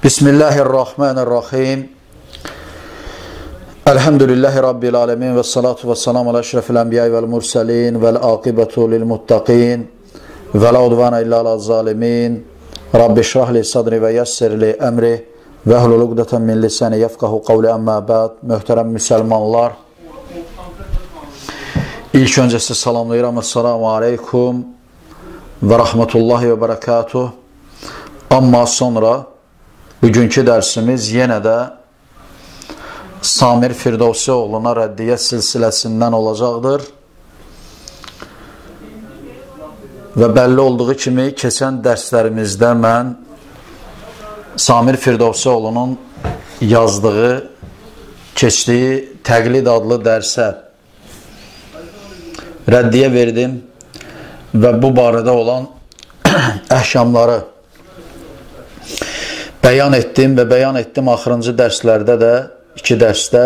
Bismillahirrahmanirrahim. Elhamdülillahi Rabbil alemin ve salatu ve selamu ala eşrefil enbiya vel murselin vel akibetu lil muttaqin ve la udvana illa ala zalimin. Rabbi şrahli sadri ve yessirli emri ve hlul ugdeten min lisani yefkahu kavli emma ba'd. Möhtərəm müsəlmanlar, ilk öncəsi salamlayıram. Esselamu aleykum və rahmetullahi və barakatuh. Amma sonra bugünkü dərsimiz yenə də Samir Firdovsioğlu'na rəddiyə silsiləsindən olacaqdır. Və bəlli olduğu kimi keçən dərslərimizdə mən Samir Firdovsioğlu'nun yazdığı, keçdiyi Təqlid adlı dərsə rəddiyə verdim və bu barədə olan əhkamları bəyan etdim və bəyan etdim axırıncı dərslərdə də, iki dərsdə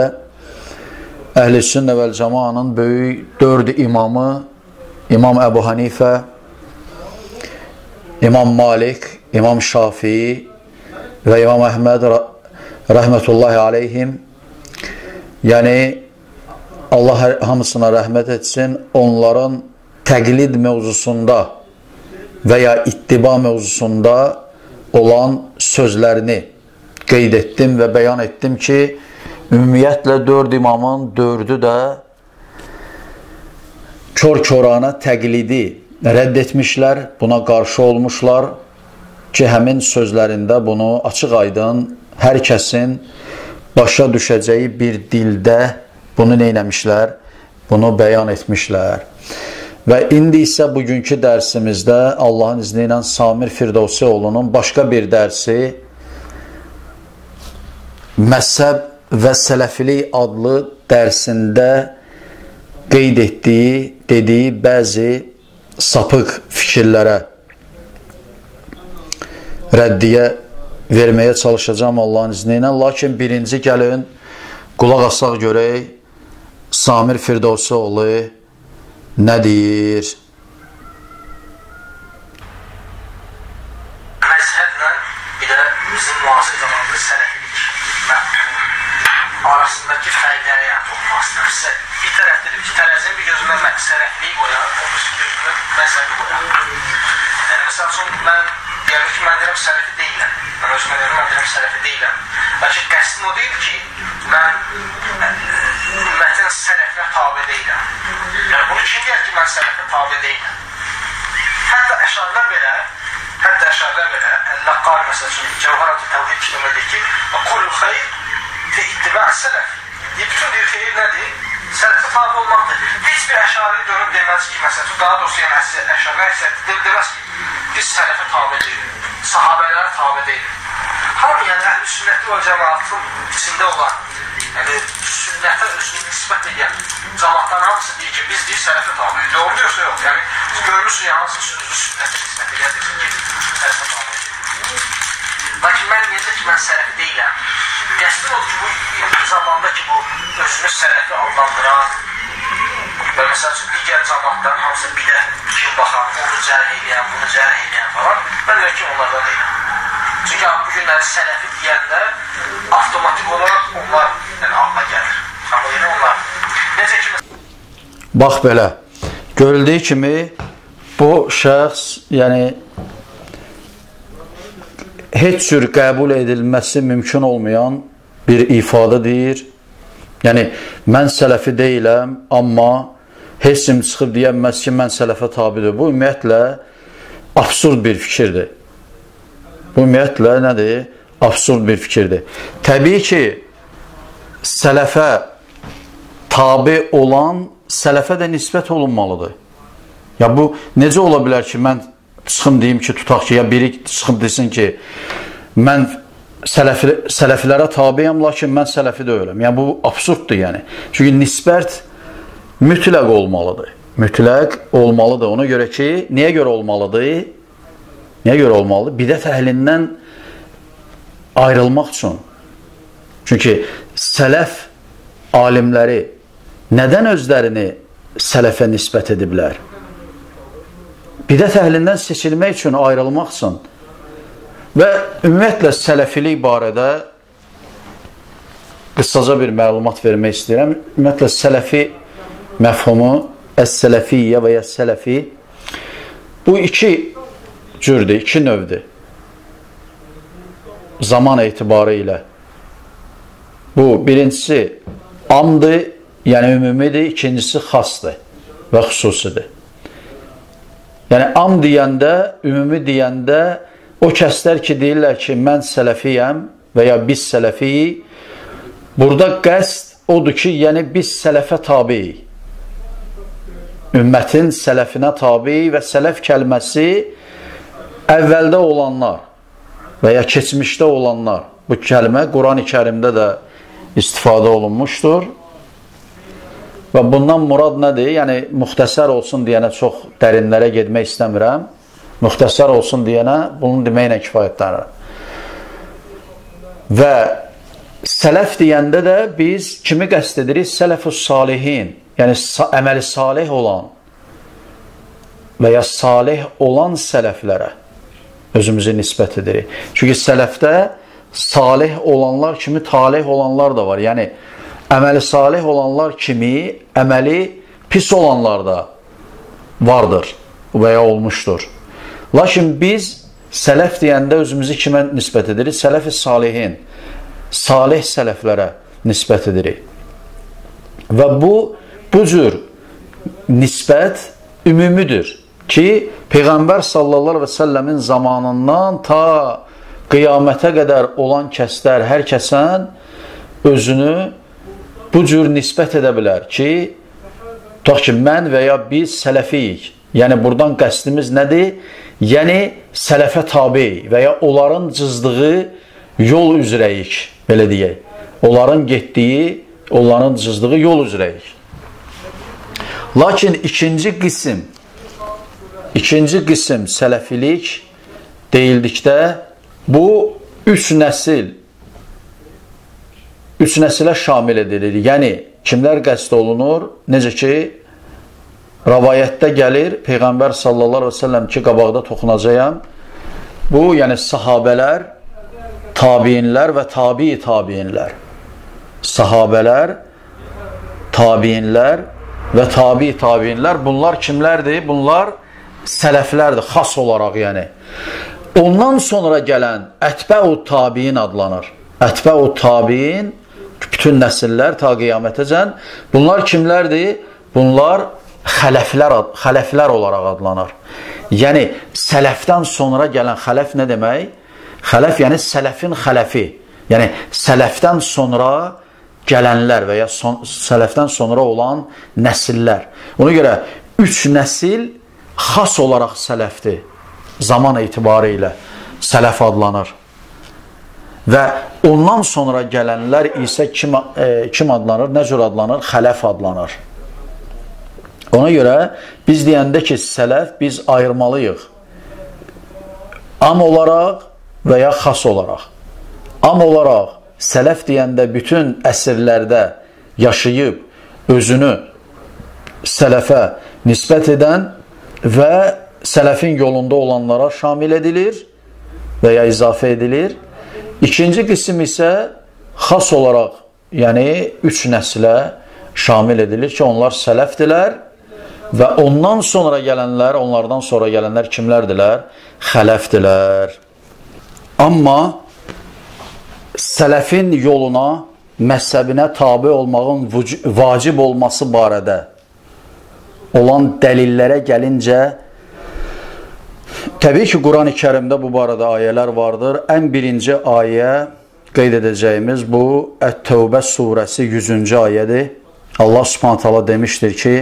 Əhl-i Sünnə vəl Cəmaanın böyük 4 imamı, İmam Əbu Hanifə, İmam Malik, İmam Şafii və İmam Əhməd rəhmətullahi aleyhim, yəni Allah hamısına rəhmət etsin, onların təqlid mövzusunda və ya ittiba mövzusunda olan sözlərini qeyd etdim və bəyan etdim ki, ümumiyyətlə 4 imamın 4'ü də kör-körana təqlidi rədd etmişlər, buna qarşı olmuşlar ki, həmin sözlərində bunu açıq-aydın hər kəsin başa düşəcəyi bir dildə bunu neyləmişlər, bunu bəyan etmişlər. Və indi isə bugünkü dərsimizdə Allahın izni ilə Samir Firdovsioğlu'nun başqa bir dərsi Məzhəb və Sələfilik adlı dərsində qeyd etdiyi, dediyi bəzi sapıq fikirlərə rəddiyə verməyə çalışacağım Allahın izni ilə. Lakin birinci gəlin qulaq asaq görək Samir Firdovsioğlu nə deyir? Məzhəblə bir də bizim müasir zamanda sələfilik arasındakı fərqlərə toxunmaq. Bir tərəfdə iki tərəfin bir gözündə sələfiliyi qoyan, o bir gözündə məzhəbi qoyan. Yəni, məsəl üçün, mən deyirəm sələfi deyiləm. Mən özümə deyirəm, mən deyirəm sələfi deyiləm. Lakin qəsdim o deyil ki, mən ümmətin sələfinə tabi deyiləm. Yəni, bunu kim deyər ki, mən sələfə tabi deyiləm? Hətta əşarlar belə, Əl-Nəqqar məsəl üçün, Cəvharat-ı Təvhid kitabında deyir ki, Qulul xeyr fi ittibə' sələf. Bütün bir xeyir nədir? Sələfə tabi olmaqdır. Heç bir əşari dönüb deməz ki, məsəl üçün, daha doğrusu yəni əşarlar əsədir, deməz ki, biz sələfə tabi deyilik, sahabələrə tabi deyilik. Hamı, yəni, əhl-i sünnəti və cəmaatın içində olan, yəni, sünnətə özünü nisbət edən cəmaatların hamısı deyir ki, biz deyir sələfə tabi deyilik. Doğru diyorsa yox, yəni, görmüşsün ya, hansı sözünü sünnətə nisbət edən deyirsin ki, sələfə tabi deyilik. Lakin mən deyəcək ki, mən sələfi deyiləm. Qəsdim odur ki, bu zamanda ki, bu özünü sələfi adlandıran və məsəl üçün, digər cəmaatların hamısı bilə kim baxan, onu cərh edən, bunu cərh edən falan, mən deyək ki, onlardan deyiləm. Çünki bu günləri sələfi deyəndə avtomatik olaraq onlar ağla gəlir. Amma yine onlar. Necə ki... Bax belə, görüldüyü kimi bu şəxs, yəni heç cür qəbul edilməsi mümkün olmayan bir ifadə deyir. Yəni, mən sələfi deyiləm, amma heç kim çıxıb deyəməz ki, mən sələfə tabidir. Bu, ümumiyyətlə, absurd bir fikirdir. Bu, ümumiyyətlə, nədir? Absurd bir fikirdir. Təbii ki, sələfə tabi olan, sələfə də nisbət olunmalıdır. Ya, bu, necə ola bilər ki, mən çıxım deyim ki, tutaq ki, ya biri çıxım desin ki, mən sələfilərə tabiyəm, lakin mən sələfi deyiləm. Yəni, bu absurddur, yəni. Çünki nisbət mütləq olmalıdır. Mütləq olmalıdır. Ona görə ki, niyə görə olmalıdır? Niyə görə olmalıdır? Bidət əhlindən ayrılmaq üçün. Çünki sələf alimləri nədən özlərini sələfə nisbət ediblər? Bidət əhlindən seçilmək üçün, ayrılmaq üçün. Və ümumiyyətlə sələfilik barədə qısaca bir məlumat vermək istəyirəm. Ümumiyyətlə sələfi məfhumu, əs-sələfiyyə və ya sələfi bu iki cürdür, iki növdür. Zaman etibarı ilə. Bu birincisi amdır, yəni ümumidir, ikincisi xasdır və xüsusidir. Yəni am deyəndə, ümumi deyəndə o kəslər ki, deyirlər ki, mən sələfiyəm və ya biz sələfiyik, burada qəsd odur ki, yəni biz sələfə tabiyik. Ümmətin sələfinə tabiyik və sələf kəlməsi əvvəldə olanlar və ya keçmişdə olanlar. Bu kəlmə Quran-ı Kərimdə də istifadə olunmuşdur. Və bundan murad nədir? Yəni, müxtəsər olsun deyənə çox dərinlərə gedmək istəmirəm. Müxtəsər olsun deyənə bunun deməklə kifayətlənirəm. Və sələf deyəndə də biz kimi qəsd edirik? Sələf-ü salihin, yəni əməli salih olan və ya salih olan sələflərə özümüzü nisbət edirik. Çünki sələfdə salih olanlar kimi talih olanlar da var. Yəni, əməli salih olanlar kimi əməli pis olanlar da vardır və ya olmuşdur. Lakin biz sələf deyəndə özümüzü kimə nisbət edirik? Sələf-i salihin, salih sələflərə nisbət edirik. Və bu cür nisbət ümumidir ki, Peyğəmbər sallallahu əleyhi və səlləmin zamanından ta qiyamətə qədər olan kəslər, hər kəsən özünü bu cür nisbət edə bilər ki, tutaq ki, mən və ya biz sələfiyik. Yəni, buradan qəsdimiz nədir? Yəni, sələfə tabi və ya onların cızdığı yol üzrəyik, belə deyək. Onların getdiyi, onların cızdığı yol üzrəyik. Lakin ikinci qism sələfilik deyildikdə, bu üç nəsilə şamil edilir. Yəni, kimlər qəsd olunur? Necə ki, rəvayətdə gəlir, Peyğəmbər sallallahu əleyhi və səlləm ki, qabaqda toxunacağam. Bu, yəni sahabələr, tabiinlər və tabi-i tabiinlər. Sahabələr, tabiinlər və tabi-i tabiinlər. Bunlar kimlərdir? Bunlar sələflərdir, xas olaraq yəni. Ondan sonra gələn ətbə-u tabiin adlanır. Ətbə-u tabiin, bütün nəsillər ta qiyamətəcən. Bunlar kimlərdir? Bunlar xələflər olaraq adlanır. Yəni, sələfdən sonra gələn xələf nə demək? Xələf, yəni sələfin xələfi. Yəni, sələfdən sonra gələnlər və ya sələfdən sonra olan nəsillər. Ona görə, üç nəsil xas olaraq sələfdir. Zaman etibarı ilə sələf adlanır. Və ondan sonra gələnlər isə kim adlanır? Nə cür adlanır? Xələf adlanır. Ona görə biz deyəndə ki, sələf biz ayırmalıyıq. Am olaraq və ya xas olaraq. Am olaraq sələf deyəndə bütün əsrlərdə yaşayıb özünü sələfə nisbət edən və sələfin yolunda olanlara şamil edilir və ya izafə edilir. İkinci qism isə xas olaraq, yəni üç nəslə şamil edilir ki, onlar sələfdirlər və ondan sonra gələnlər, onlardan sonra gələnlər kimlərdirlər? Xələfdirlər. Amma sələfin yoluna, məzhəbinə tabi olmağın vacib olması barədə olan dəlillərə gəlincə, təbii ki, Quran-ı Kərimdə bu barədə ayələr vardır. Ən birinci ayə qeyd edəcəyimiz bu Ət-Təvbə surəsi 100-cü ayədir. Allah Subhanahu taala demişdir ki: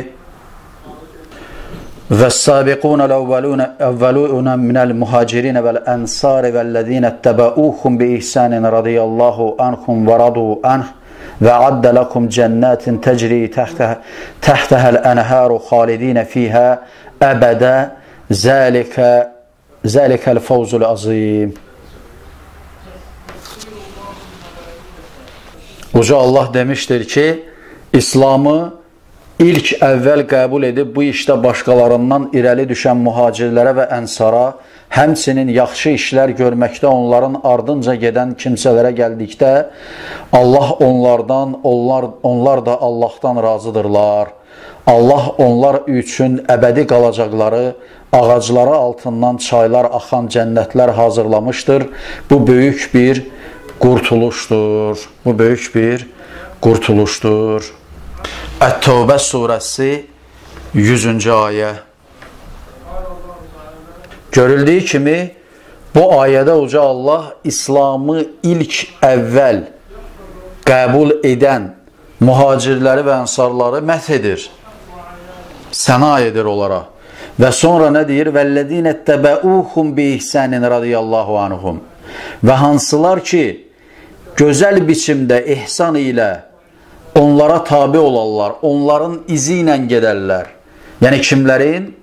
"Vəs-sabiqun əl-əvvəlun minəl-muhacirin vəl-ənsar vəl-ləzīnə-təbəuhum bi-ihsanin radiyallahu anhum və radu anh və addə lakum cənnatin təcri təhtəhəl-ənhəru xalidinə fiyhə əbədə zəlikəl fəvzul azim." Uca Allah demişdir ki, İslamı ilk əvvəl qəbul edib bu işdə başqalarından irəli düşən mühacirlərə və ənsara həmçinin yaxşı işlər görməkdə onların ardınca gedən kimsələrə gəldikdə, Allah onlardan, onlar da Allahdan razıdırlar. Allah onlar üçün əbədi qalacaqları, ağacları altından çaylar axan cənnətlər hazırlamışdır. Bu böyük bir qurtuluşdur. Bu böyük bir qurtuluşdur. Ət-Təvbə surəsi 100-cü ayə. Görüldüyü kimi, bu ayədə Uca Allah İslamı ilk əvvəl qəbul edən mühacirləri və ənsarları məth edir, səna edir onlara. Və sonra nə deyir? وَالَّذِينَ اتَّبَعُوهُمْ بِإِحْسَانٍ رَضِيَ اللّٰهُ عَنْهُمْ. Və hansılar ki, gözəl biçimdə ihsan ilə onlara tabi olarlar, onların izi ilə gedərlər. Yəni kimlərin?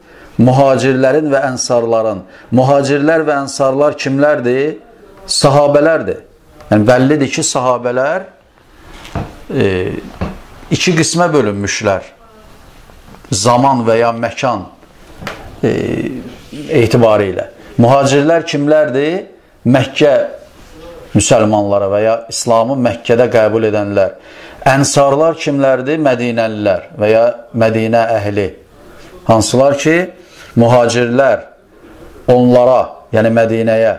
Mühacirlərin və ənsarların. Mühacirlər və ənsarlar kimlərdir? Sahabələrdir. Yəni bəllidir ki, sahabələr iki qismə bölünmüşlər. Zaman və ya məkan etibarı ilə. Mühacirlər kimlərdir? Məkkə müsəlmanları və ya İslamı Məkkədə qəbul edənlər. Ənsarlar kimlərdir? Mədinəlilər və ya Mədinə əhli. Hansılar ki, mühacirlər onlara, yəni Mədinəyə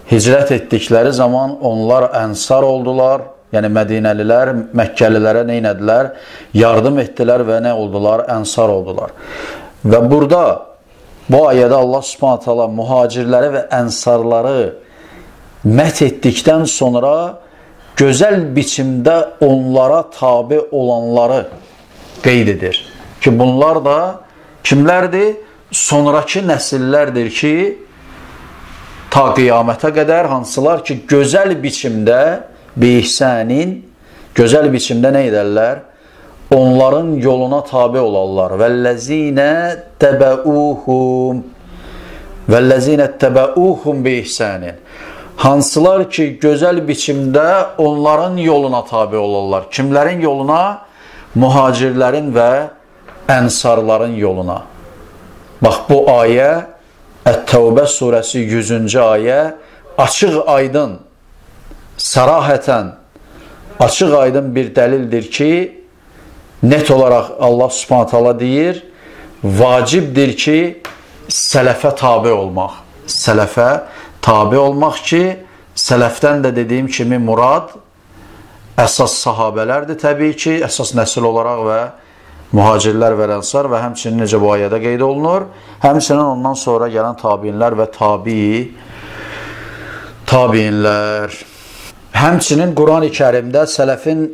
hicrət etdikləri zaman onlar ənsar oldular. Yəni Mədinəlilər Məkkəlilərə nə etdilər? Yardım etdilər və nə oldular? Ənsar oldular. Və burada, bu ayədə Allah Subhanahu taala mühacirləri və ənsarları məth etdikdən sonra gözəl biçimdə onlara tabi olanları qeyd edir. Ki bunlar da kimlərdir? Sonraki nəsillərdir ki, ta qiyamətə qədər hansılar ki, gözəl biçimdə bi-ihsənin, gözəl biçimdə nə edərlər? Onların yoluna tabi olarlar. وَالَّذِينَ اتَّبَعُوهُمْ bi-ihsənin. Hansılar ki, gözəl biçimdə onların yoluna tabi olarlar. Kimlərin yoluna? Mühacirlərin və ənsarların yoluna. Bax, bu ayə, Ət-Təvbə surəsi 100-cü ayə, açıq aydın, sərahətən, açıq aydın bir dəlildir ki, net olaraq Allah Subhanahu taala deyir, vacibdir ki, sələfə tabi olmaq. Sələfə tabi olmaq ki, sələfdən də dediyim kimi murad, əsas sahabələrdir təbii ki, əsas nəsil olaraq və mühacirlər və ənsar və həmçinin necə bu ayədə qeyd olunur, həmçinin ondan sonra gələn tabiinlər və tabiinlər. Həmçinin Quran-ı Kərimdə sələfin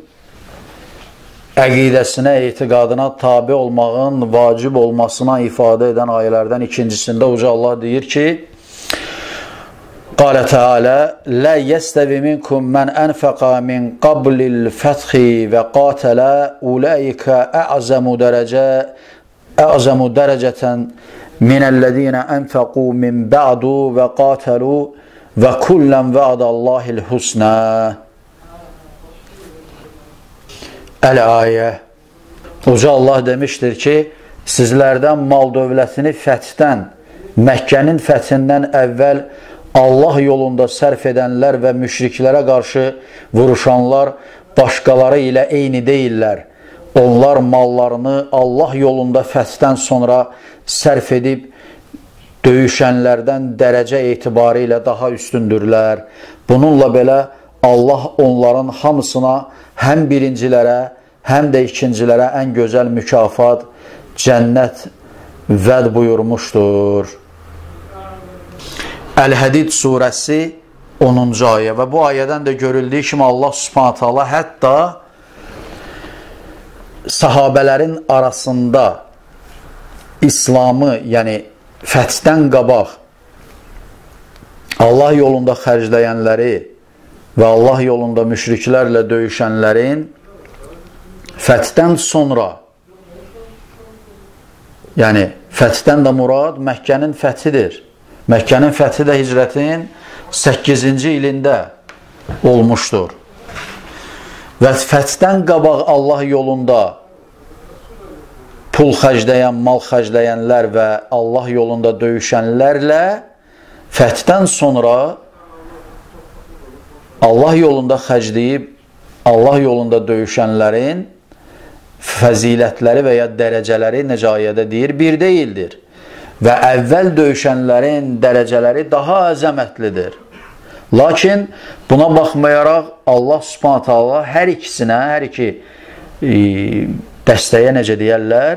əqidəsinə, etiqadına tabi olmağın vacib olmasına ifadə edən ayələrdən ikincisində Uca Allah deyir ki, Qalə Teala, Lə yəstəvi minkum mən ənfəqa min qablil fəthi və qatələ uləikə ə'zəmu dərəcətən minəllədinə ənfəqu min bə'du və qatəlu və kullən və'dəllahil husnə. Əl-ayə. Uca Allah demişdir ki, sizlərdən mal dövlətini fəthdən, Məkkənin fəthindən əvvəl Allah yolunda sərf edənlər və müşriklərə qarşı vuruşanlar başqaları ilə eyni deyirlər. Onlar mallarını Allah yolunda fəthdən sonra sərf edib döyüşənlərdən dərəcə etibarı ilə daha üstündürlər. Bununla belə Allah onların hamısına həm birincilərə, həm də ikincilərə ən gözəl mükafat, cənnət vəd buyurmuşdur. Əl-Hədid surəsi 10-cu ayə və bu ayədən də görüldüyü kimi Allah Subhanahu taala hətta sahabələrin arasında İslamı, yəni fəthdən qabaq Allah yolunda xərcləyənləri və Allah yolunda müşriklərlə döyüşənlərin fəthdən sonra, yəni fəthdən də murad Məkkənin fəthidir. Məkkənin fəthi də hicrətin 8-ci ilində olmuşdur. Və fəthdən qabaq Allah yolunda pul xərcləyən, mal xərcləyənlər və Allah yolunda döyüşənlərlə Fəthdən sonra Allah yolunda xərcləyib, Allah yolunda döyüşənlərin fəzilətləri və ya dərəcələri necə ayədə deyir, bir deyildir. Və əvvəl döyüşənlərin dərəcələri daha əzəmətlidir. Lakin buna baxmayaraq Allah Subhanahu taala hər ikisinə, hər iki dəstəyə necə deyərlər,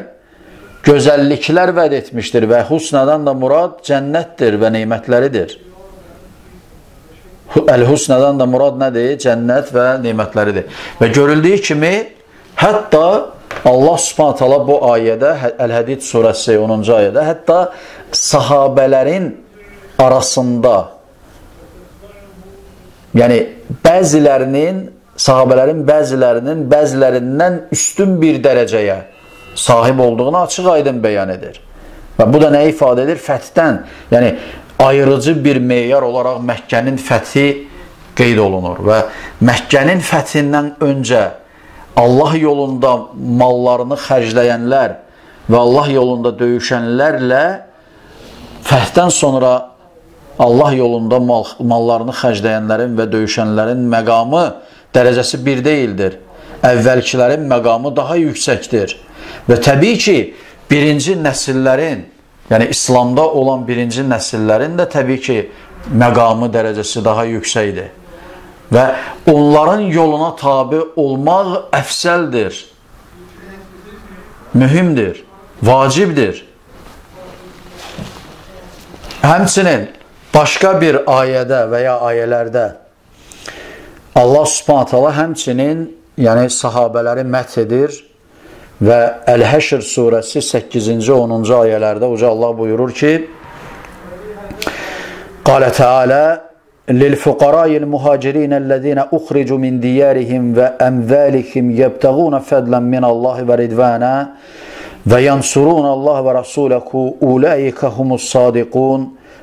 gözəlliklər vəd etmişdir və husnadan da murad cənnətdir və nemətləridir. Əl-husnadan da murad nədir? Cənnət və nemətləridir. Və görüldüyü kimi, hətta Allah Subhanahu taala bu ayədə, Əl-Hədid surəsi 10-cu ayədə, hətta sahabələrin arasında, yəni sahabələrin bəzilərindən üstün bir dərəcəyə sahib olduğunu açıq aydın bəyan edir. Və bu da nə ifadə edir? Fəthdən, yəni ayırıcı bir meyar olaraq Məkkənin fəthi qeyd olunur və Məkkənin fəthindən öncə Allah yolunda mallarını xərcləyənlər və Allah yolunda döyüşənlərlə fəthdən sonra Allah yolunda mallarını xərcləyənlərin və döyüşənlərin məqamı, dərəcəsi bir deyildir. Əvvəlkilərin məqamı daha yüksəkdir. Və təbii ki, birinci nəsillərin, yəni İslamda olan birinci nəsillərin də təbii ki, məqamı, dərəcəsi daha yüksəkdir. Və onların yoluna tabi olmaq əfsəldir, mühümdir, vacibdir. Həmçinin başqa bir ayədə və ya ayələrdə Allah Subhanahu taala həmçinin, yəni sahabələri məth edir və Əl-Həşr surəsi 8-ci 10-cu ayələrdə Uca Allah buyurur ki: Qalə Teala lil-fuqara'il muhacirinəl-ləzīnə uxricu min diyarihim və əmzalihim yebtəğuna fadlan minallahi və ridvana və yansurunallah və rasulahu ulaika humus-sadiqun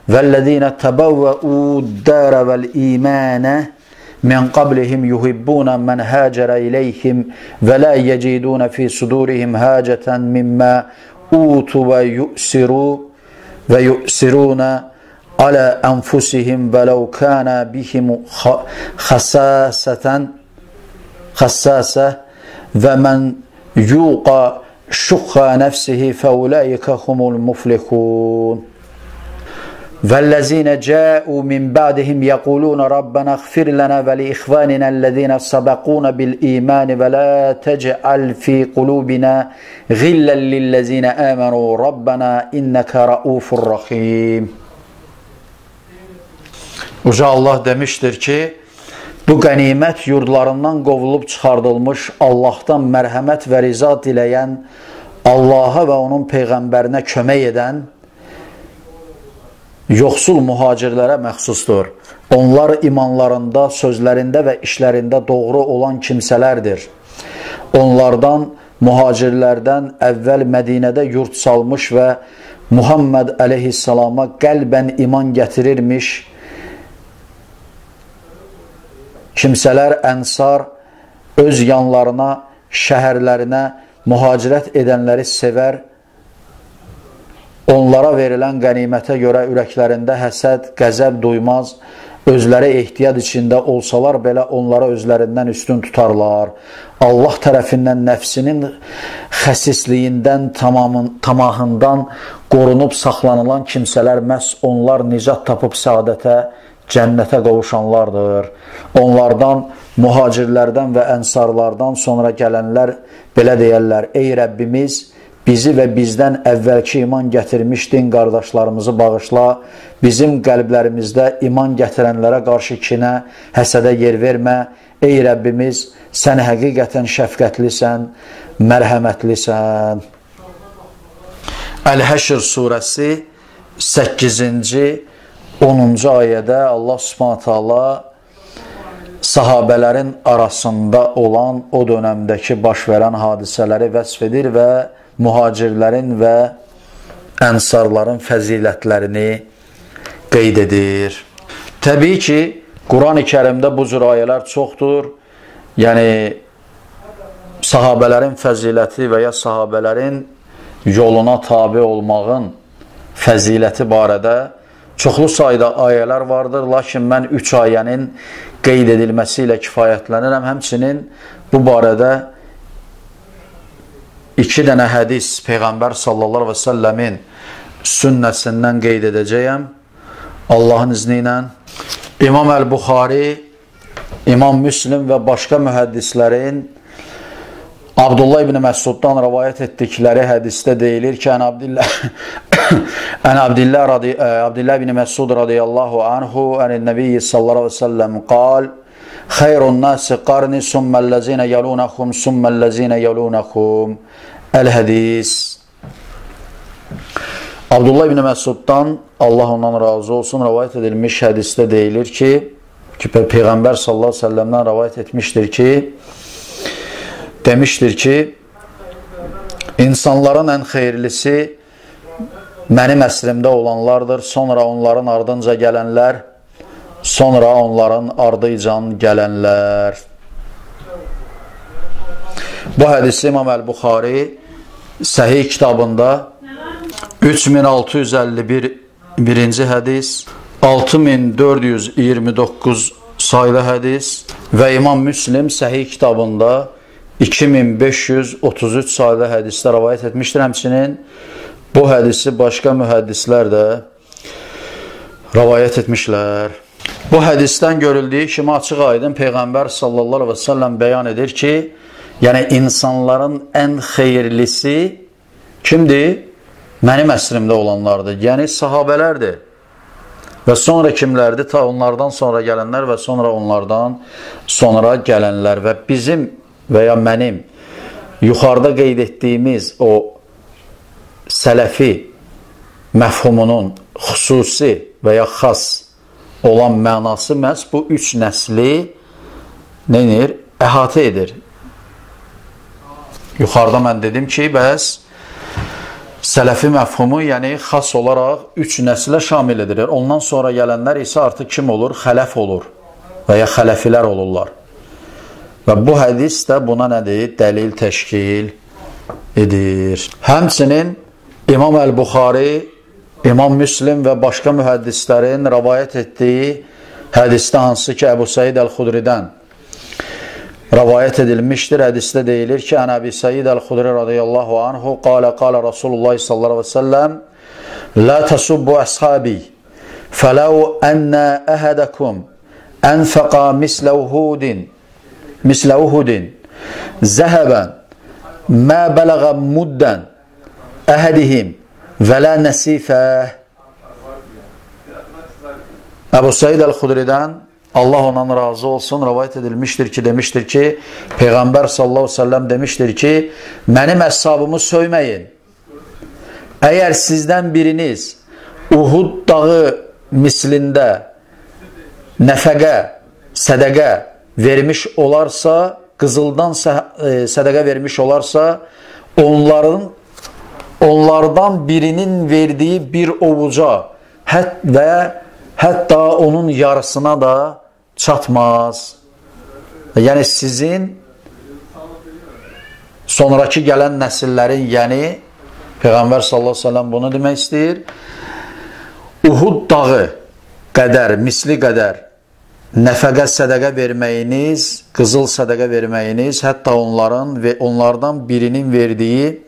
vəl-ləzīnə tabawwa'ud-dara vəl-īmana min qablihim yuhibbuna man hacara ilayhim və la yeciduna fi sudurihim hacatan mimma utu və yu'siruna ala anfusihim və law kana bihim xassasa və man yuqa şuqqa nafsihi fa ulaika humul muflihun. وَالَّذِينَ جَاءُوا مِنْ بَعْدِهِمْ يَقُولُونَ رَبَّنَا اغْفِرْ لَنَا وَلِإِخْوَانِنَا الَّذِينَ سَبَقُونَا بِالْإِيمَانِ وَلَا تَجْعَلْ فِي قُلُوبِنَا غِلًّا لِلَّذِينَ آمَنُوا رَبَّنَا إِنَّكَ رَءُوفٌ رَحِيمٌ. Uca Allah demiştir ki, bu qənimət yurdlarından qovulub çıxardılmış, Allahdan mərhəmət və riza diləyən, Allaha və onun Peyğəmbərinə kömək edən yoxsul mühacirlərə məxsusdur. Onlar imanlarında, sözlərində və işlərində doğru olan kimsələrdir. Onlardan, mühacirlərdən əvvəl Mədinədə yurt salmış və Muhammed əleyhissalama qəlbən iman gətirirmiş kimsələr, ənsar, öz yanlarına, şəhərlərinə mühacirət edənləri sevər, onlara verilən qənimətə görə ürəklərində həsəd, qəzəb duymaz, özləri ehtiyat içində olsalar belə onlara özlərindən üstün tutarlar. Allah tərəfindən nəfsinin xəsisliyindən, tamahından qorunub saxlanılan kimsələr məhz onlar nicat tapıb səadətə, cənnətə qovuşanlardır. Onlardan, mühacirlərdən və ənsarlardan sonra gələnlər belə deyərlər: Ey Rəbbimiz, bizi və bizdən əvvəlki iman gətirmiş din qardaşlarımızı bağışla, bizim qəlblərimizdə iman gətirənlərə qarşı kinə, həsədə yer vermə. Ey Rəbbimiz, sən həqiqətən şəfqətlisən, mərhəmətlisən. Əl-Həşr surəsi 8-ci 10-cu ayədə Allah Subhanahu taala sahabələrin arasında olan o dönəmdəki baş verən hadisələri vəsf edir və mühacirlərin və ənsarların fəzilətlərini qeyd edir. Təbii ki, Quran-ı Kərimdə bu cür ayələr çoxdur. Yəni, sahabələrin fəziləti və ya sahabələrin yoluna tabi olmağın fəziləti barədə çoxlu sayda ayələr vardır, lakin mən 3 ayənin qeyd edilməsi ilə kifayətlənirəm. Həmçinin bu barədə 2 dənə hədis Peyğəmbər sallallahu əleyhi və səlləmin sünnəsindən qeyd edəcəyəm. Allahın izni ilə İmam Əl-Buxari, İmam Müslim və başqa mühəddislərin Abdullah ibn Məsuddan rivayət etdikləri hədisdə deyilir ki, Abdullah ibn Məsud radiyallahu anhu ən-Nəbiyyi sallallahu əleyhi və səlləm qal: "Xeyrun nasi qarni summellezine yalunahum summellezine yalunahum." El-hədis. Abdullah ibn Məsuddan, Allah ondan razı olsun, rivayət edilmiş hədisdə deyilir ki, Peyğəmbər sallallahu əleyhi və səlləmdən rivayət etmişdir ki, demişdir ki, insanların ən xeyirlisi mənim əsrimdə olanlardır, sonra onların ardınca gələnlər, sonra onların ardıcan gələnlər. Bu hədisi İmam Əl-Buxari Səhih kitabında 3651-ci hədis, 6429 sayılı hədis və İmam Müslim Səhih kitabında 2533 sayılı hədisdə rivayət etmişdir. Həmçinin bu hədisi başqa mühəddislər də rivayət etmişlər. Bu hədisdən görüldüyü kimi açıq aydın Peyğəmbər sallallahu əleyhi və səlləm bəyan edir ki, yəni insanların ən xeyirlisi kimdir? Mənim əsrimdə olanlardır, yəni sahabələrdir. Və sonra kimlərdir? Ta onlardan sonra gələnlər və sonra onlardan sonra gələnlər və bizim və ya mənim yuxarıda qeyd etdiyimiz o sələfi məfhumunun xüsusi və ya xas olan mənası məhz bu 3 nəsli əhatə edir. Yuxarıda mən dedim ki, bəs sələfi məfhumu, yəni xas olaraq 3 nəslə şamil edilir. Ondan sonra gələnlər isə artıq kim olur? Xələf olur və ya xələfilər olurlar. Və bu hədis də buna nədir? Dəlil təşkil edir. Həmçinin İmam Əl-Buxari, İmam Müslim və başqa mühəddislərin rivayət etdiyi hədisdə, hansı ki Əbu Səid Əl-Xudridən rivayət edilmişdir. Hədisdə deyilir ki, Ən Əbi Səid Əl-Xudri radiyallahu anhu qalə Rasulullah sallallahu aleyhi və səlləm: "La tasubbu əshabi fələv ənə əhədəkum ənfəqa mislə Uhudin zəhəbən mə bələğə muddən əhədihim və lə nəsifəh." Əbu Səid Əl-Xudridən, Allah ondan razı olsun, rivayət edilmişdir ki, demişdir ki, Peyğəmbər sallallahu aleyhi ve sellem demişdir ki, mənim əshabımı söyməyin. Əgər sizdən biriniz Uhud dağı mislində nəfəqə, sədəqə vermiş olarsa, qızıldan sədəqə vermiş olarsa, onlardan birinin verdiyi bir ovuca və hətta onun yarısına da çatmaz. Yəni sizin sonraki gələn nəsillərin, yəni Peyğəmbər sallallahu aleyhi ve sellem bunu demək istəyir, Uhud dağı qədər, misli qədər nəfəqə sədəqə verməyiniz, qızıl sədəqə verməyiniz, hətta onlardan birinin verdiyi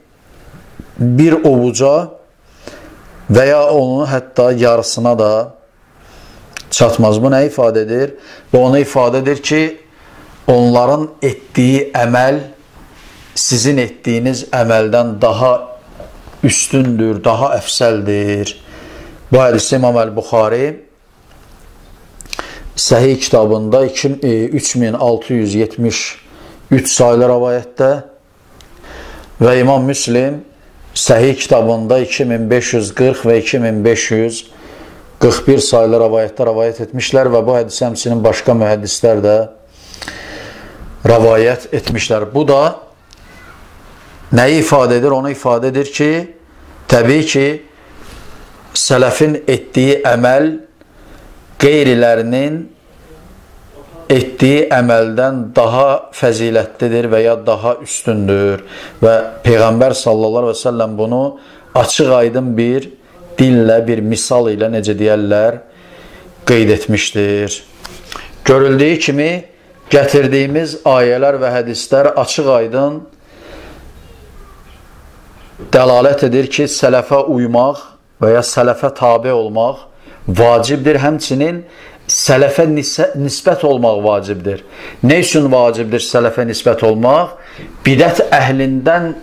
bir ovuca və ya onu hətta yarısına da çatmaz. Bu nə ifadə edir? Bu onu ifadə edir ki, onların etdiyi əməl sizin etdiyiniz əməldən daha üstündür, daha əfsəldir. Bu hədisi İmam Əl-Buxari Səhih kitabında 3673 sayılı rivayətdə və İmam Müslim Səhih kitabında 2540 və 2541 sayılı rivayətdə rivayət etmişlər və bu hədisi həmçinin başqa mühəddislər də rivayət etmişlər. Bu da nəyi ifadə edir? Onu ifadə edir ki, təbii ki, sələfin etdiyi əməl qeyrilərinin etdiyi əməldən daha fəzilətlidir və ya daha üstündür və Peyğəmbər sallallahu aleyhi və səlləm bunu açıq aydın bir dillə, bir misal ilə necə deyərlər, qeyd etmişdir. Görüldüyü kimi, gətirdiyimiz ayələr və hədislər açıq-aydın dəlalət edir ki, sələfə uymaq və ya sələfə tabe olmaq vacibdir, həmçinin sələfə nisbət olmaq vacibdir. Nə üçün vacibdir sələfə nisbət olmaq? Bidət əhlindən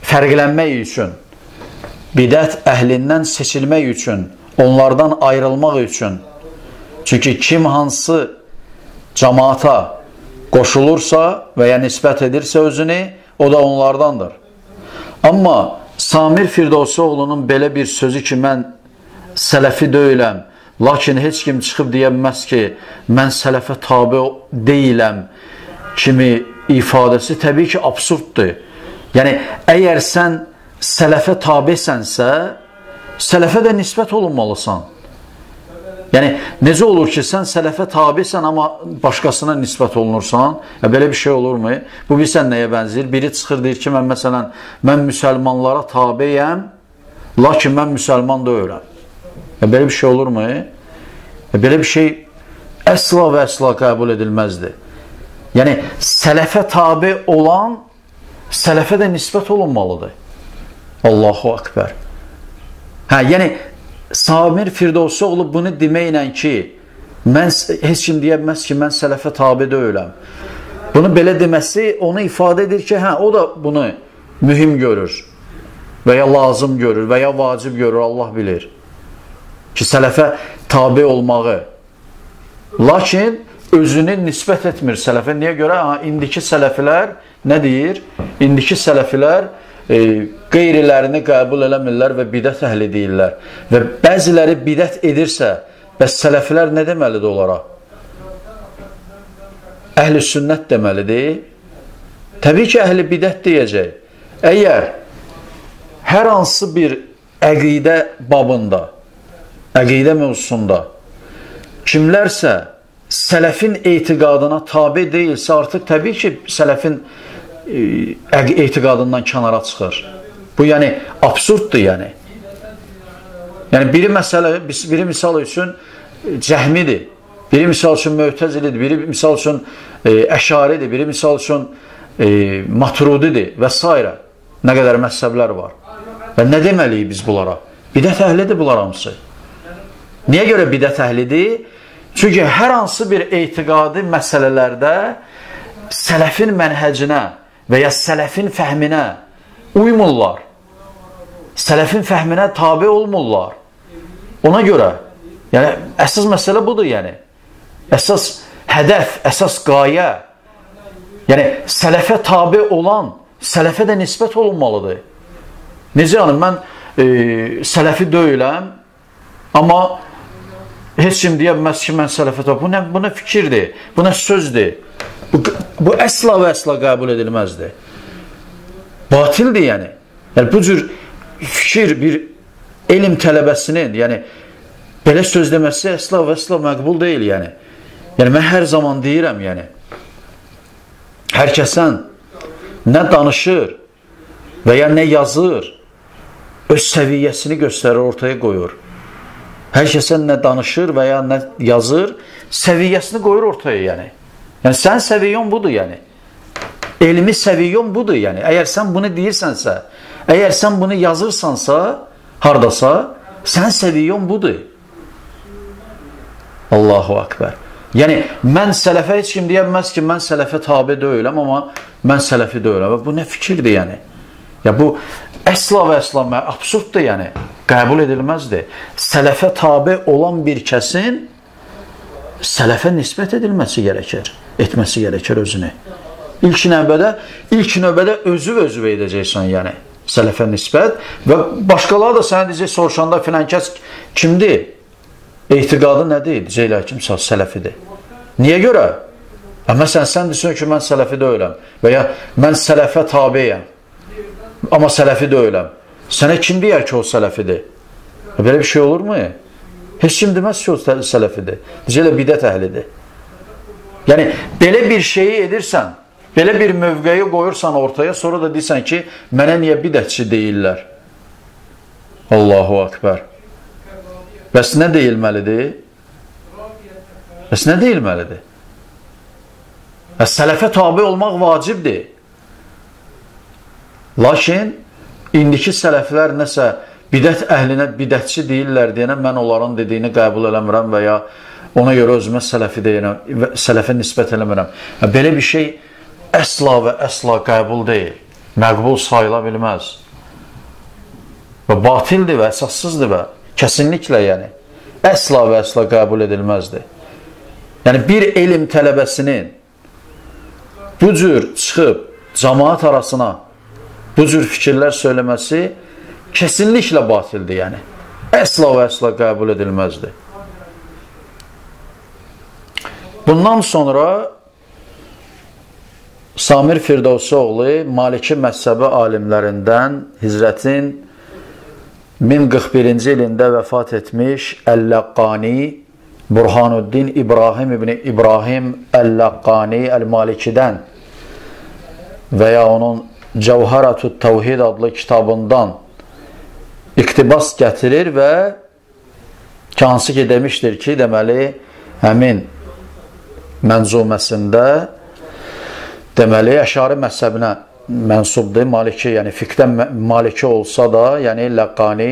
fərqlənmək üçün, bidət əhlindən seçilmək üçün, onlardan ayrılmaq üçün. Çünki kim hansı cəmaata qoşulursa və ya nisbət edirsə özünü, o da onlardandır. Amma Samir Firdovsoğlu'nun belə bir sözü ki, mən sələfi deyiləm, lakin heç kim çıxıb deyəməz ki, mən sələfə tabi deyiləm kimi ifadəsi təbii ki, absurddur. Yəni, əgər sən sələfə tabisənsə, sələfə də nisbət olunmalısan. Yəni, necə olur ki, sən sələfə tabisən, amma başqasına nisbət olunursan? Belə bir şey olurmu? Bu, bilsən nəyə bənzir? Biri çıxır, deyir ki, mən müsəlmanlara tabiyəm, lakin mən müsəlman deyiləm. Belə bir şey olurmu? Belə bir şey əsla və əsla qəbul edilməzdir. Yəni, sələfə tabi olan, sələfə də nisbət olunmalıdır. Allahu Akbar. Yəni, Samir Firdovsoğlu bunu deməklə ki, heç kim deyəməz ki, mən sələfə tabi deyiləm. Bunu belə deməsi onu ifadə edir ki, o da bunu mühüm görür və ya lazım görür və ya vacib görür, Allah bilir ki, sələfə tabi olmağı. Lakin özünü nisbət etmir sələfə. Niyə görə? İndiki sələfilər nə deyir? İndiki sələfilər qeyrilərini qəbul eləmirlər və bidət əhli deyirlər. Və bəziləri bidət edirsə, bəs sələfilər nə deməlidir onlara? Əhl-i sünnət deməlidir. Təbii ki, əhl-i bidət deyəcək. Əgər hər hansı bir əqidə babında, əqidə mövzusunda kimlərsə sələfin etiqadına tabi deyilsə, artıq təbii ki, sələfin etiqadından kənara çıxır. Bu, yəni, absurddur, yəni. Yəni, biri misal üçün cəhmidir, biri misal üçün mötəzilidir, biri misal üçün əşaridir, biri misal üçün matrudidir və s. Nə qədər məhzəblər var. Və nə deməliyik biz bunlara? Bidət əhlidir bunlar hamısı. Niyə görə bidət əhlidir? Çünki hər hansı bir etiqadi məsələlərdə sələfin mənhəcinə və ya sələfin fəhminə uymurlar. Sələfin fəhminə tabi olmurlar. Ona görə, yəni, əsas məsələ budur, yəni. Əsas hədəf, əsas qayə, yəni, sələfə tabi olan, sələfə də nisbət olunmalıdır. Necə, yəni, mən sələfi deyiləm, amma heç kim deyəməz ki, mən sələfə tabi. Bu nə fikirdir, bu nə sözdür. Bu əsla və əsla qəbul edilməzdir. Batildir, yəni. Yəni, bu cür fikir bir elm tələbəsinin, yəni, belə söz deməsi əsla və əsla məqbul deyil, yəni. Yəni, mən hər zaman deyirəm, yəni, hər kəsən nə danışır və ya nə yazır, öz səviyyəsini göstərir, ortaya qoyur. Hər kəsən nə danışır və ya nə yazır, səviyyəsini qoyur ortaya, yəni. Yəni, sən səviyyon budur, yəni. Elmi səviyyon budur, yəni. Əgər sən bunu deyirsənsə, əgər sən bunu yazırsansa, haradasa, sən səviyyon budur. Allahu Akbar. Yəni, mən sələfə heç kim deyəməz ki, mən sələfə tabi deyiləm, amma mən sələfi deyiləm. Bu nə fikirdir, yəni? Ya, bu əsla və əsla absurddur, yəni. Qəbul edilməzdir. Sələfə tabi olan bir kəsin sələfə nisbət edilməsi gərəkir. Etməsi gərəkir özünü. İlk növbədə özü edəcəksən, yəni, sələfə nisbət və başqaları da sənə deyəcək, soruşanda filan kəs kimdir? Etiqadı nədir? Deyəcəklər ki, misal, sələfidir. Niyə görə? Məsələn, sən desən ki, mən sələfi deyiləm və ya mən sələfə tabiyəm, amma sələfi deyiləm. Sənə kim deyər ki, o sələfidir? Belə bir şey olurmu? Heç kim deməz ki, o sələfidir. Deyəcəklər, bidət əhlidir. Yəni, belə bir şeyi edirsən, belə bir mövqeyi qoyursan ortaya, sonra da deyirsən ki, mənə niyə bidətçi deyirlər? Allahu Akbar. Bəs nə deyilməlidir? Bəs nə deyilməlidir? Sələfə tabi olmaq vacibdir. Lakin, indiki sələflər nəsə bidət əhlinə bidətçi deyirlər deyənə, mən onların dediyini qəbul eləmirəm və ya ona görə özümə sələfi deyirəm, sələfə nisbət eləmirəm. Belə bir şey əsla və əsla qəbul deyil. Məqbul sayıla bilməz. Və batildir və əsassızdır və kəsinliklə yəni. Əsla və əsla qəbul edilməzdir. Yəni, bir elm tələbəsinin bu cür çıxıb cəmaat arasına bu cür fikirlər söyləməsi kəsinliklə batildir, yəni. Əsla və əsla qəbul edilməzdir. Bundan sonra Samir Firdovsoğlu Maliki məzhəbi alimlərindən Hicrətin 1041-ci ilində vəfat etmiş Əl-Ləqqani Burhanuddin İbrahim ibn İbrahim Əl-Ləqqani Əl-Malikidən və ya onun Cəvharatut Təvhid adlı kitabından iqtibas gətirir və hansı ki demişdir ki, deməli, həmin mənzuməsində deməli, Əşari məzhəbinə mənsubdur, Maliki, yəni fiqdə Maliki olsa da, yəni Ləqqani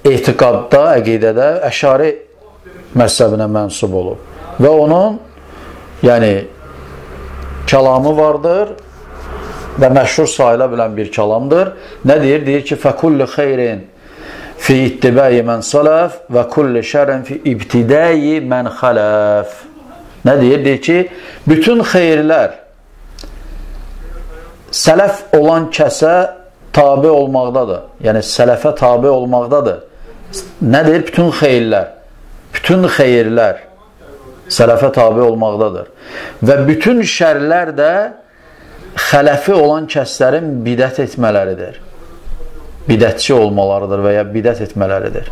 etiqadda, əqidədə Əşari məzhəbinə mənsub olub. Və onun, yəni, kəlamı vardır və məşhur sayıla bilən bir kəlamdır. Nə deyir? Deyir ki, fəkulli xeyrin fi ittibəyi mən salaf və kulli şərin fi ibtidəyi mən xələf. Nə deyir? Deyir ki, bütün xeyirlər sələf olan kəsə tabi olmaqdadır. Yəni, sələfə tabi olmaqdadır. Nə deyir? Bütün xeyirlər sələfə tabi olmaqdadır. Və bütün şərlər də xələfi olan kəslərin bidət etmələridir. Bidətçi olmalarıdır və ya bidət etmələridir.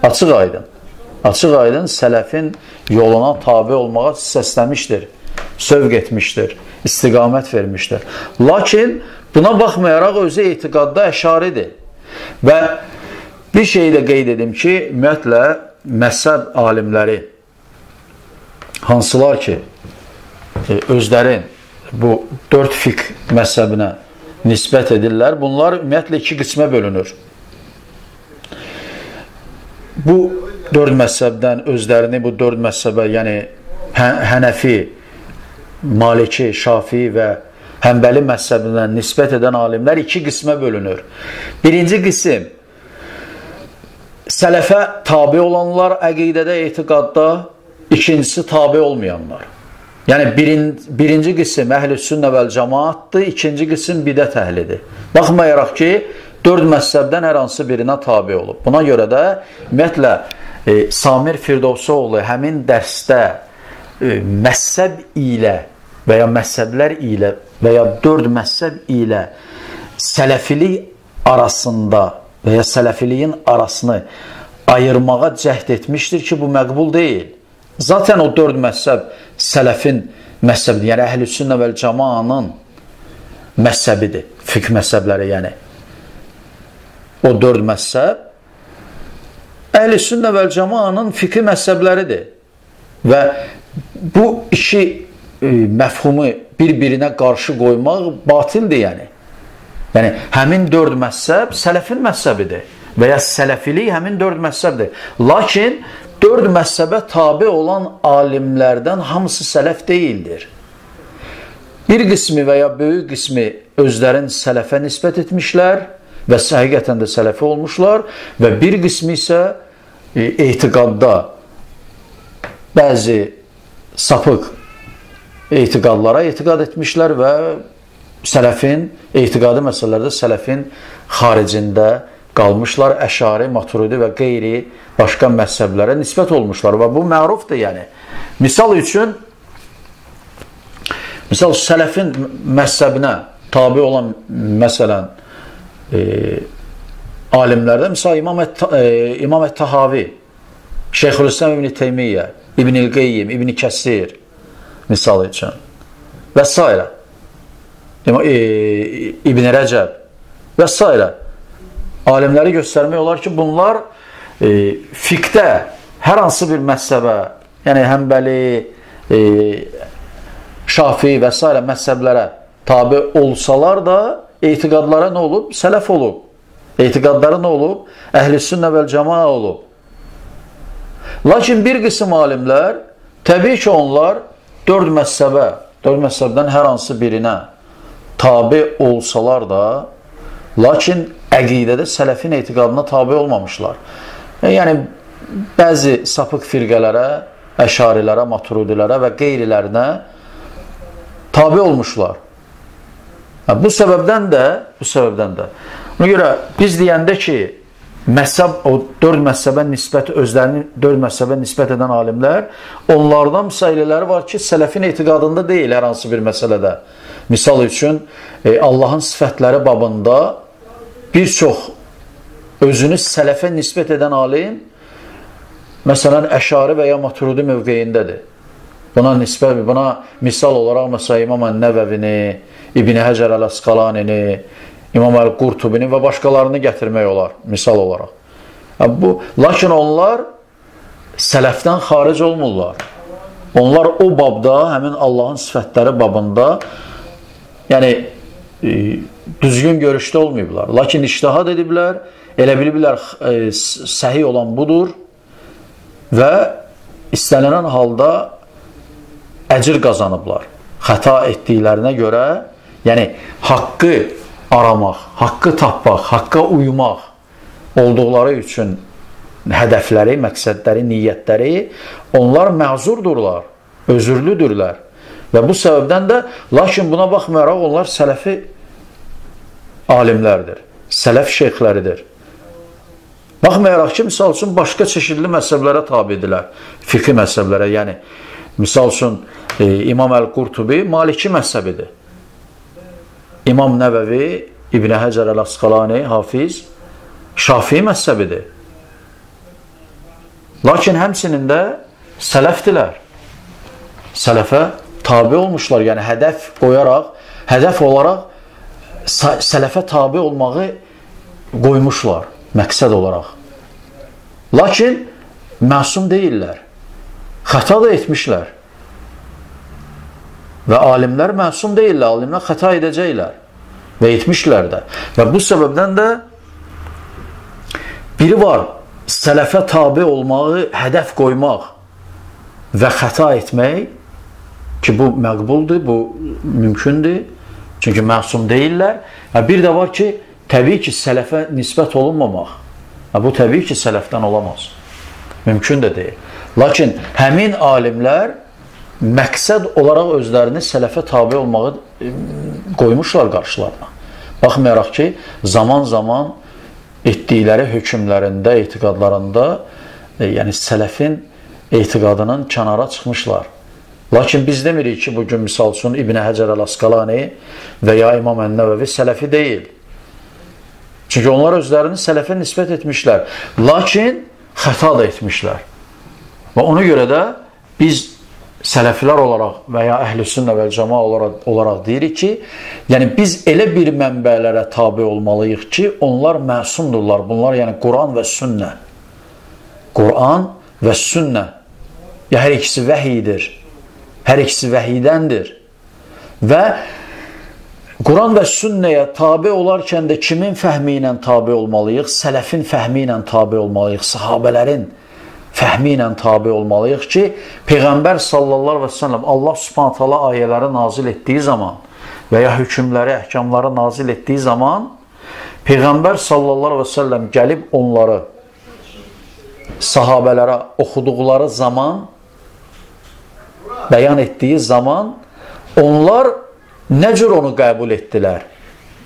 Açıq aydın. Açıq aydın sələfin yoluna tabi olmağa səsləmişdir, sövq etmişdir, istiqamət vermişdir. Lakin buna baxmayaraq özü etiqadda əşaridir. Və bir şeyi də qeyd edim ki, ümumiyyətlə məzhəb alimləri hansılar ki özlərin bu 4 fiqh məzhəbinə nisbət edirlər, bunlar ümumiyyətlə 2 qismə bölünür. Bu 4 məzhəbdən özlərini bu 4 məzhəbə, yəni Hənəfi, Maliki, Şafii və Həmbəli məzhəbindən nisbət edən alimlər 2 qismə bölünür. Birinci qism sələfə tabi olanlar əqidədə, etiqadda, ikincisi tabi olmayanlar. Yəni, birinci qism əhl-i sünnə vəl cəmaatdır, ikinci qism bidət əhlidir. Baxmayaraq ki, 4 məzhəbdən hər hansı birinə tabi olub. Buna görə də, ümumiyyətlə, Samir Firdovsoğlu həmin dərsdə məzhəb ilə və ya məzhəblər ilə və ya 4 məzhəb ilə sələfilik arasında və ya sələfiliyin arasını ayırmağa cəhd etmişdir ki, bu məqbul deyil. Zaten o 4 məzhəb sələfin məzhəbidir. Yəni, əhl-i sünnə vəl cəmaanın məzhəbidir. Fiqh məzhəbləri, yəni. O 4 məzhəb əhl-i sünnə vəl cəmaanın fiqh məzhəbləridir. Və bu iki məfhumu bir-birinə qarşı qoymaq batildir, yəni. Yəni, həmin 4 məzhəb sələfin məzhəbidir və ya sələfilik həmin 4 məzhəbdir. Lakin 4 məzhəbə tabi olan alimlərdən hamısı sələf deyildir. Bir qismi və ya böyük qismi özlərin sələfə nisbət etmişlər və həqiqətən də sələfi olmuşlar və bir qismi isə etiqadda bəzi sapıq etiqadlara etiqad etmişlər və sələfin, etiqadi məsələlərdə sələfin xaricində qalmışlar, Əşari, Maturidi və qeyri başqa məzhəblərə nisbət olmuşlar və bu mərufdur, yəni. Misal üçün, sələfin məzhəbinə tabi olan, məsələn, alimlərdə, misal İmam Ət-Tahavi, Şeyxülislam İbn Teymiyyə, İbn İl-Qeyyim, İbn Kəsir, misal üçün və s. İbn Rəcəb və s. alimləri göstərmək olar ki, bunlar fiqdə hər hansı bir məzhəbə, yəni Həmbəli, Şafii və s. məzhəblərə tabi olsalar da etiqadlara nə olub? Sələf olub. Etiqadları nə olub? Əhl-i sünnə vəl cəmaa olub. Lakin bir qism alimlər, təbii ki, onlar dörd məzhəbdən hər hansı birinə tabi olsalar da, lakin əqidədə sələfin etiqadına tabi olmamışlar. Yəni, bəzi sapıq firqələrə, əşarilərə, maturidilərə və qeyrilərinə tabi olmuşlar. Bu səbəbdən də, ona görə biz deyəndə ki, o dörd məzhəbə nisbət, özlərini dörd məzhəbə nisbət edən alimlər, onlardan məsələləri var ki, sələfin etiqadında deyil hər hansı bir məsələdə. Misal üçün, Allahın sifətləri babında bir çox özünü sələfə nisbət edən alim, məsələn, əşari və ya maturidi mövqeyindədir. Buna misal olaraq məsələn, İmam Ən-Nəvəvini, İbn Həcər Əl-Əsqalanini, İmam Əl-Qurtubini və başqalarını gətirmək olar, misal olaraq. Lakin onlar sələfdən xaric olmurlar. Onlar o babda, həmin Allahın sifətləri babında, yəni, düzgün görüşdə olmayıblar. Lakin iştihad ediblər, elə biliblər, səhi olan budur və istənilən halda əcir qazanıblar. Xəta etdiklərinə görə, yəni haqqı aramaq, haqqı tapmaq, haqqa uymaq olduqları üçün hədəfləri, məqsədləri, niyyətləri, onlar məzurdurlar, özürlüdürlər. Və bu səbəbdən də, lakin buna baxmayaraq, onlar sələfi alimlərdir, sələf şeyxləridir. Baxmayaraq ki, misal üçün, başqa çeşidli məzhəblərə tabidirlər, fiqhi məzhəblərə, yəni, misal üçün, İmam Əl-Qurtubi Maliki məzhəbidir. İmam Nəvəvi, İbn Həcər Əl-Əsqalani, Hafiz, Şafii məzhəbidir. Lakin həmçinin də sələfdirlər. Sələfə tabi olmuşlar, yəni hədəf qoyaraq, hədəf olaraq sələfə tabi olmağı qoymuşlar, məqsəd olaraq. Lakin məsum deyirlər, xəta da etmişlər. Və alimlər məsum deyirlər, alimlər xəta edəcəklər və etmişlər də. Və bu səbəbdən də biri var, sələfə tabi olmağı, hədəf qoymaq və xəta etmək ki, bu məqbuldur, bu mümkündür, çünki məsum deyirlər. Bir də var ki, təbii ki, sələfə nisbət olunmamaq. Bu təbii ki, sələfdən olamaz. Mümkün də deyil. Lakin həmin alimlər məqsəd olaraq özlərini sələfə tabi olmağı qoymuşlar qarşılarına. Baxmayaraq ki, zaman-zaman etdikləri hökmlərində, etiqadlarında, yəni sələfin etiqadının kənara çıxmışlar. Lakin biz demirik ki, bugün misal üçün İbn Həcər Əl-Əsqalani və ya İmam Ən-Nəvəvi sələfi deyil. Çünki onlar özlərini sələfə nisbət etmişlər. Lakin xəta da etmişlər. Və ona görə də biz sələflər olaraq və ya əhl-i sünnə və cəma olaraq deyirik ki, yəni biz elə bir mənbələrə tabi olmalıyıq ki, onlar məsumdurlar. Bunlar yəni Quran və sünnə. Quran və sünnə. Hər ikisi vəhidir. Hər ikisi vəhidəndir. Və Quran və sünnəyə tabi olarkən də kimin fəhmi ilə tabi olmalıyıq? Sələfin fəhmi ilə tabi olmalıyıq. Sahabələrin fəhmi ilə tabi olmalıyıq ki, Peyğəmbər sallallahu aleyhi və səlləm Allah subhanət hala ayələri nazil etdiyi zaman və ya hökmləri, əhkamları nazil etdiyi zaman Peyğəmbər sallallahu aleyhi və səlləm gəlib onları sahabələrə oxuduqları zaman, bəyan etdiyi zaman onlar nə cür onu qəbul etdilər?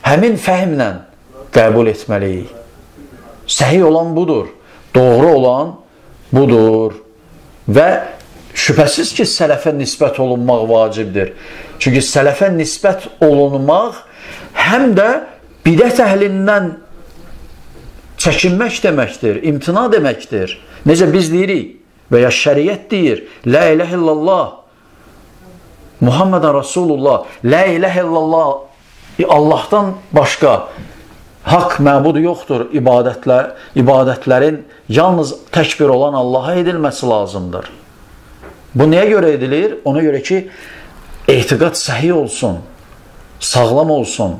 Həmin fəhmlə qəbul etməliyik. Səhih olan budur, doğru olan budur və şübhəsiz ki, sələfə nisbət olunmaq vacibdir. Çünki sələfə nisbət olunmaq həm də bidət əhlindən çəkinmək deməkdir, imtina deməkdir. Necə biz deyirik və ya şəriət deyir, La iləhə illallah, Muhammedən Rasulullah, La iləhə illallah, Allahdan başqa haqq məbudu yoxdur, ibadətlərin yalnız tək bir olan Allaha edilməsi lazımdır. Bu nəyə görə edilir? Ona görə ki, etiqad səhi olsun, sağlam olsun.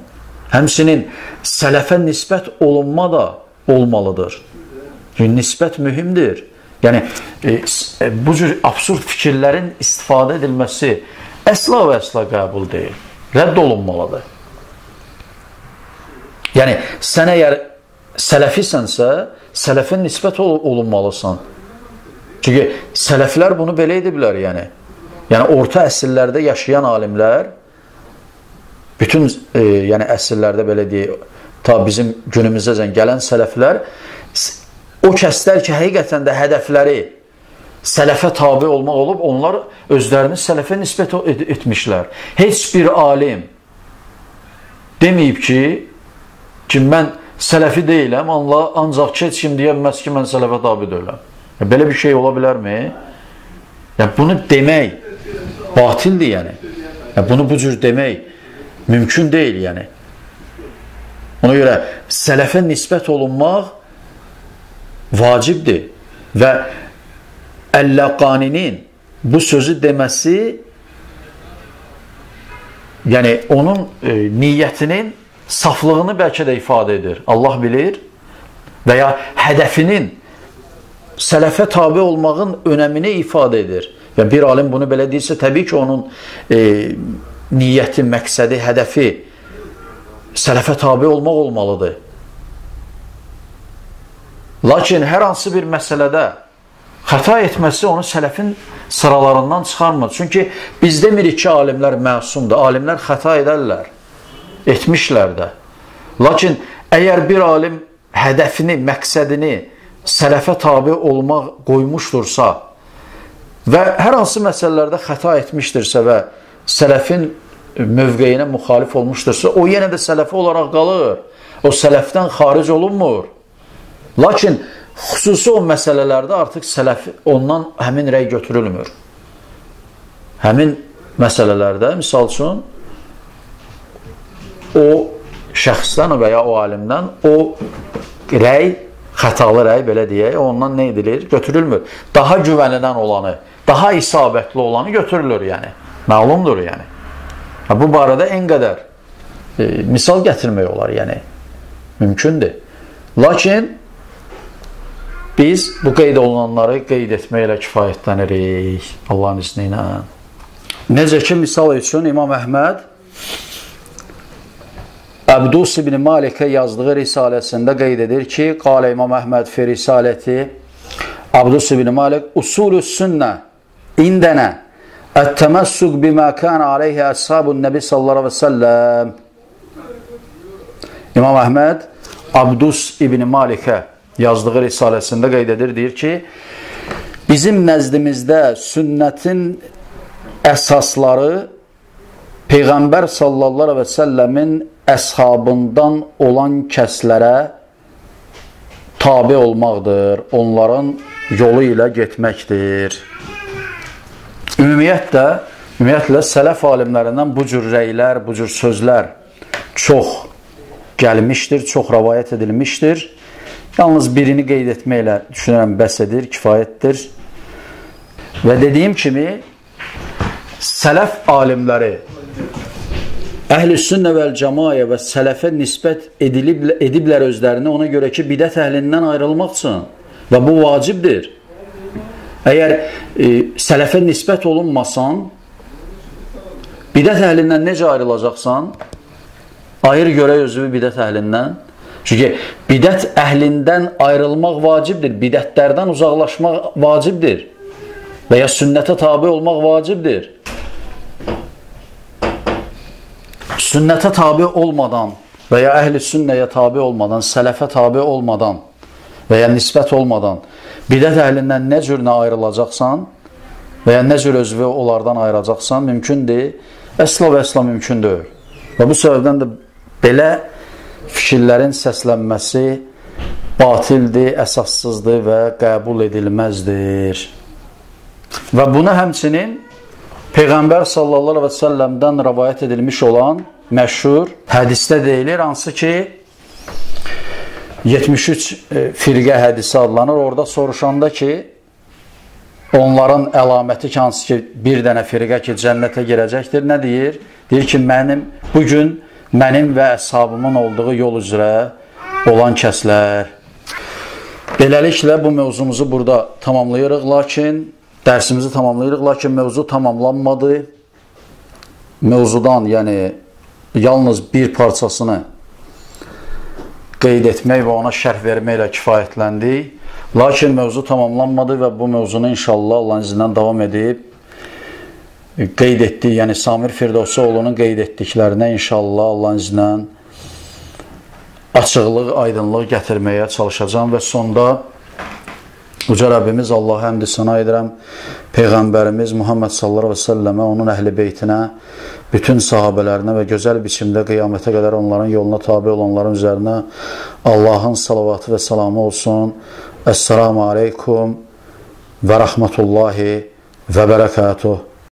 Həmçinin sələfə nisbət olunma da olmalıdır. Çünki nisbət mühümdür. Yəni, bu cür absurd fikirlərin istifadə edilməsi əsla və əsla qəbul deyil. Rədd olunmalıdır. Yəni, sən əgər sələfisənsə, sələfin nisbət olunmalısan. Çünki sələflər bunu belə ediblər, yəni. Yəni, orta əsrlərdə yaşayan alimlər, bütün əsrlərdə belə deyək, ta bizim günümüzdəcən gələn sələflər, o kəslər ki, həqiqətən də hədəfləri sələfə tabi olmaq olub, onlar özlərini sələfə nisbət etmişlər. Heç bir alim deməyib ki, mən sələfi deyiləm, ancaq heç kim deyəməz ki, mən sələfə tabi deyiləm. Belə bir şey ola bilərmi? Bunu demək batildir, yəni. Bunu bu cür demək mümkün deyil, yəni. Ona görə sələfə nisbət olunmaq vacibdir və Əl-Laqaninin bu sözü deməsi, yəni onun niyyətinin saflığını bəlkə də ifadə edir. Allah bilir. Və ya hədəfinin sələfə tabi olmağın önəmini ifadə edir. Və bir alim bunu belə deyirsə, təbii ki, onun niyyəti, məqsədi, hədəfi sələfə tabi olmaq olmalıdır. Lakin hər hansı bir məsələdə xəta etməsi onu sələfin sıralarından çıxarmır. Çünki biz demirik ki, alimlər məsumdur. Alimlər xəta edərlər. Etmişlər də. Lakin əgər bir alim hədəfini, məqsədini sələfə tabi olmaq qoymuşdursa və hər hansı məsələlərdə xəta etmişdirsə və sələfin mövqeyinə müxalif olmuşdursa, o yenə də sələfi olaraq qalır. O sələfdən xaric olunmur. Lakin xüsusi o məsələlərdə artıq sələfi ondan həmin rəy götürülmür. Həmin məsələlərdə, misal üçün, o şəxsdən və ya o alimdən o rəy, xətalı rəy, belə deyək, ondan nə edilir? Götürülmür. Daha güvənilən olanı, daha isabətli olanı götürülür, yəni. Məlumdur, yəni. Bu barədə en qədər misal gətirmək olar, yəni. Mümkündür. Lakin biz bu qeyd olunanları qeyd etməklə kifayətlənirik Allahın izni ilə. Necə ki, misal üçün İmam Əhməd Əbdus ibn Malikə yazdığı risaləsində qeyd edir ki, qalə İmam Əhməd fi risaləti Əbdus ibn Malik usulü sünnə indənə ət-təməssük bimə kən aleyhi əshabun nəbi sallallahu aleyhi və səlləm. İmam Əhməd Əbdus ibn Malikə yazdığı risaləsində qeyd edir, deyir ki, bizim nəzdimizdə sünnətin əsasları Peyğəmbər sallallahu aleyhi və səlləmin əshabından olan kəslərə tabi olmaqdır, onların yolu ilə getməkdir. Ümumiyyətlə, sələf alimlərindən bu cür rəylər, bu cür sözlər çox gəlmişdir, çox rəvayət edilmişdir. Yalnız birini qeyd etməklə düşünürəm, bəs edir, kifayətdir. Və dediyim kimi, sələf alimləri Əhl-i sünnə vəl cəmayə və sələfə nisbət ediblər özlərini ona görə ki, bidət əhlindən ayrılmaq üçün və bu vacibdir. Əgər sələfə nisbət olunmasan, bidət əhlindən necə ayrılacaqsan? Ayır görək özünü bidət əhlindən. Çünki bidət əhlindən ayrılmaq vacibdir, bidətlərdən uzaqlaşmaq vacibdir və ya sünnətə tabi olmaq vacibdir. Sünnətə tabi olmadan və ya əhl-i sünnəyə tabi olmadan, sələfə tabi olmadan və ya nisbət olmadan bidət əhlindən nə cür nə ayrılacaqsan və ya nə cür özünü onlardan ayıracaqsan, mümkündür, əsla və əsla mümkündür. Və bu səbəbdən də belə fikirlərin səslənməsi batildir, əsassızdır və qəbul edilməzdir. Və buna həmçinin Peyğəmbər sallallahu aleyhi və səlləmdən rəvayət edilmiş olan məşhur hədisdə deyilir, hansı ki 73 firqə hədisi adlanır. Orada soruşanda ki, onların əlaməti ki, hansı ki, bir dənə firqə ki, cənnətə girəcəkdir, nə deyir? Deyir ki, bugün mənim və əshabımın olduğu yol üzrə olan kəslər. Beləliklə, bu mövzumuzu burada tamamlayırıq, dərsimizi tamamlayırıq, lakin mövzu tamamlanmadı. Mövzudan, yəni, yalnız bir parçasını qeyd etmək və ona şərh verməklə kifayətləndik. Lakin mövzu tamamlanmadı və bu mövzunu inşallah Allahın izindən davam edib qeyd etdik, yəni Samir Firdovsoğlu'nun qeyd etdiklərinə inşallah Allahın izindən açıqlıq, aydınlıq gətirməyə çalışacağım və sonda Uca Rəbbimiz Allah'a həmd sana edirəm. Peyğəmbərimiz Muhammed sallallahu aleyhi ve sellemə, onun əhl-i beytinə, bütün sahabələrinə və gözəl biçimdə qiyamətə qədər onların yoluna tabi olanların üzərinə Allahın salavatı və salamı olsun. Esselamu aleykum və rəhmətullahi və bərəkatuhu.